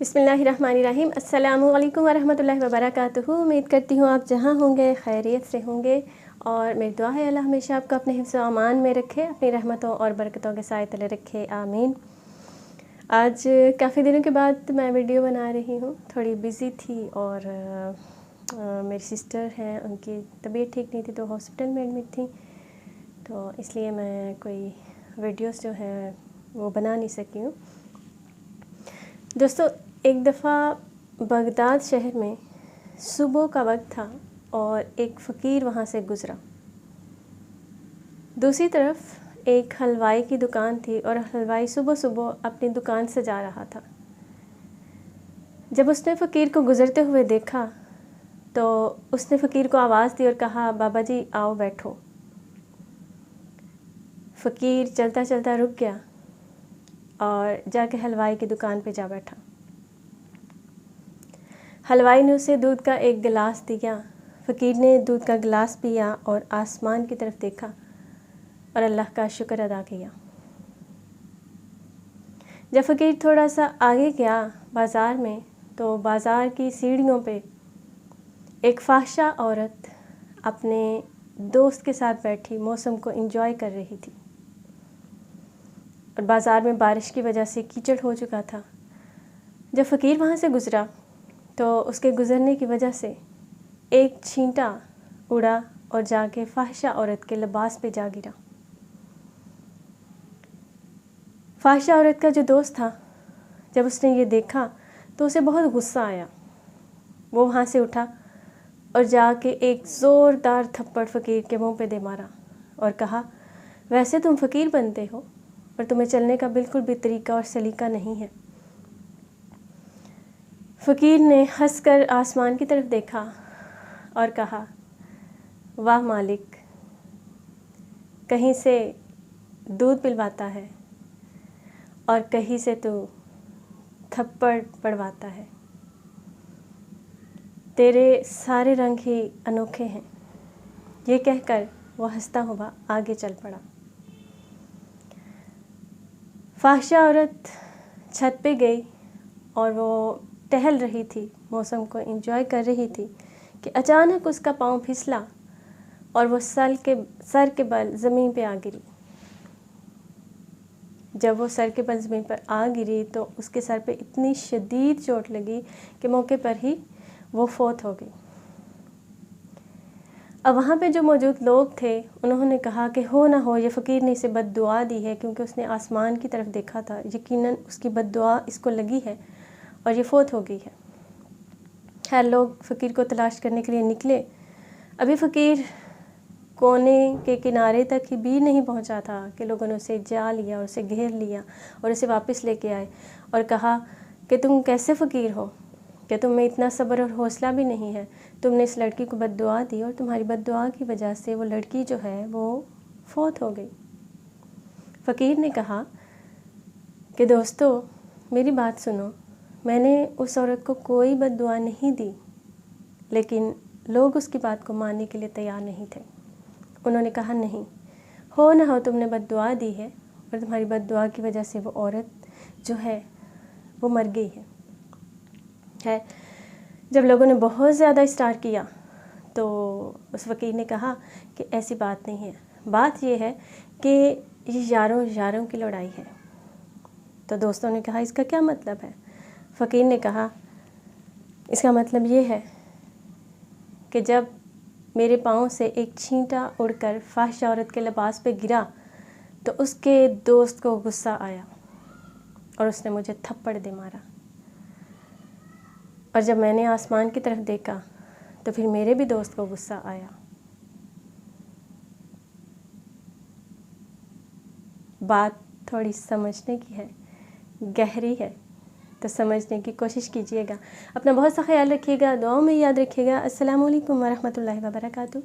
बिस्मिल्लाहिर्रहमानिर्रहीम। अस्सलामु अलैकुम वरहमतुल्लाहि वबरकातुहू। उम्मीद करती हूँ आप जहाँ होंगे खैरियत से होंगे, और मेरी दुआ है अल्लाह हमेशा आपको अपने हिफ्ज़ व अमान में रखे, अपनी रहमतों और बरकतों के साए तले रखे, आमीन। आज काफ़ी दिनों के बाद मैं वीडियो बना रही हूँ। थोड़ी बिज़ी थी और मेरी सिस्टर हैं, उनकी तबीयत ठीक नहीं थी तो हॉस्पिटल में एडमिट थी, तो इसलिए मैं कोई वीडियोस जो हैं वो बना नहीं सकी हूँ। दोस्तों, एक दफ़ा बगदाद शहर में सुबह का वक्त था और एक फ़कीर वहाँ से गुज़रा। दूसरी तरफ एक हलवाई की दुकान थी और हलवाई सुबह सुबह अपनी दुकान से जा रहा था। जब उसने फ़कीर को गुज़रते हुए देखा तो उसने फ़कीर को आवाज़ दी और कहा, बाबा जी आओ बैठो। फ़कीर चलता चलता रुक गया और जाके हलवाई की दुकान पे जा बैठा। हलवाई ने उसे दूध का एक गिलास दिया। फ़कीर ने दूध का गिलास पिया और आसमान की तरफ देखा और अल्लाह का शुक्र अदा किया। जब फ़कीर थोड़ा सा आगे गया बाज़ार में, तो बाज़ार की सीढ़ियों पे एक फ़ाहिशा औरत अपने दोस्त के साथ बैठी मौसम को एंजॉय कर रही थी, और बाज़ार में बारिश की वजह से कीचड़ हो चुका था। जब फ़कीर वहाँ से गुज़रा तो उसके गुज़रने की वजह से एक छींटा उड़ा और जाके फ़ाहिशा औरत के लिबास पे जा गिरा। फ़ाहिशा औरत का जो दोस्त था, जब उसने ये देखा तो उसे बहुत गुस्सा आया। वो वहाँ से उठा और जाके एक ज़ोरदार थप्पड़ फ़कीर के मुंह पे दे मारा और कहा, वैसे तुम फ़कीर बनते हो और तुम्हें चलने का बिल्कुल भी तरीका और सलीका नहीं है। फ़कीर ने हंसकर आसमान की तरफ देखा और कहा, वाह मालिक, कहीं से दूध पिलवाता है और कहीं से तू थप्पड़ पड़वाता है। तेरे सारे रंग ही अनोखे हैं। ये कहकर वो हंसता हुआ आगे चल पड़ा। फ़ाहिशा औरत छत पे गई और वो टहल रही थी, मौसम को एंजॉय कर रही थी कि अचानक उसका पाँव फिसला और वो सर के बल ज़मीन पे आ गिरी। जब वो सर के बल ज़मीन पर आ गिरी तो उसके सर पे इतनी शदीद चोट लगी कि मौके पर ही वो फौत हो गई। अब वहाँ पे जो मौजूद लोग थे उन्होंने कहा कि हो ना हो ये फ़कीर ने इसे बद्दुआ दी है, क्योंकि उसने आसमान की तरफ देखा था, यकीनन उसकी बद्दुआ इसको लगी है और ये फ़ौत हो गई है। खैर, लोग फ़कीर को तलाश करने के लिए निकले। अभी फ़कीर कोने के किनारे तक ही भी नहीं पहुंचा था कि लोगों ने उसे जा लिया और उसे घेर लिया और उसे वापस लेके आए और कहा कि तुम कैसे फ़कीर हो, कि तुम में इतना सब्र और हौसला भी नहीं है। तुमने इस लड़की को बद्दुआ दी और तुम्हारी बद्दुआ की वजह से वो लड़की जो है वो फौत हो गई। फ़कीर ने कहा कि दोस्तों, मेरी बात सुनो, मैंने उस औरत को कोई बद्दुआ नहीं दी, लेकिन लोग उसकी बात को मानने के लिए तैयार नहीं थे। उन्होंने कहा, नहीं, हो ना हो तुमने बद्दुआ दी है और तुम्हारी बद्दुआ की वजह से वो औरत जो है वो मर गई है। जब लोगों ने बहुत ज़्यादा स्टार किया तो उस फ़कीर ने कहा कि ऐसी बात नहीं है, बात ये है कि ये यारों की लड़ाई है। तो दोस्तों ने कहा, इसका क्या मतलब है? फ़कीर ने कहा, इसका मतलब ये है कि जब मेरे पाँव से एक छींटा उड़कर फ़ाहिशा औरत के लिबास पे गिरा तो उसके दोस्त को गुस्सा आया और उसने मुझे थप्पड़ दे मारा, और जब मैंने आसमान की तरफ देखा तो फिर मेरे भी दोस्त को गुस्सा आया। बात थोड़ी समझने की है, गहरी है, तो समझने की कोशिश कीजिएगा। अपना बहुत सा ख्याल रखिएगा, दुआओं में याद रखिएगा। अस्सलामु अलैकुम वरहमतुल्लाहि वबरकातुहू।